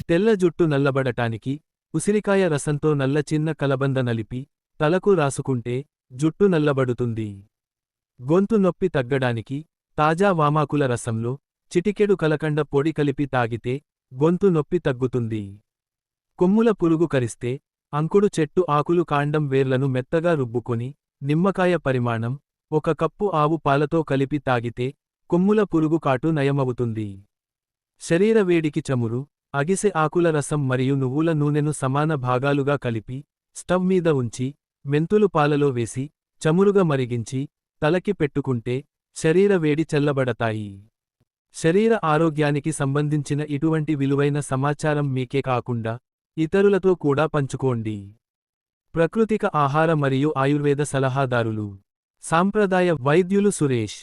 తెల్ల జుట్టు నల్లబడటానికి ఉసిరికాయ రసంతో నల్ల చిన్న కలబంద నలిపి తలకు రాసుకుంటే జుట్టు నల్లబడుతుంది. గొంతు నొప్పి తగ్గడానికి తాజా వామాకుల రసంలో చిటికెడు కలకండ పొడి కలిపి తాగితే గొంతు నొప్పి తగ్గుతుంది. కొమ్ముల పురుగు కరిస్తే అంకుడు చెట్టు ఆకులు కాండం వేర్లను మెత్తగా రుబ్బుకొని నిమ్మకాయ పరిమాణం 1 కప్పు ఆవు పాలతో కలిపి తాగితే కొమ్ముల పురుగు కాటు నయమవుతుంది. శరీర వేడికి చమురు, అగిసె ఆకుల రసం మరియు నువ్వుల నూనెను సమాన భాగాలుగా కలిపి స్టవ్ మీద ఉంచి మెంతులు పాలలో వేసి చమురుగా మరిగించి తలకి పెట్టుకుంటే శరీర వేడి చల్లబడతాయి. శరీర ఆరోగ్యానికి సంబంధించిన ఇటువంటి విలువైన సమాచారం మీకే కాకుండా ఇతరులతో కూడా పంచుకోండి. ప్రకృతిక ఆహార మరియు ఆయుర్వేద సలహాదారులు, సాంప్రదాయ వైద్యులు సురేష్.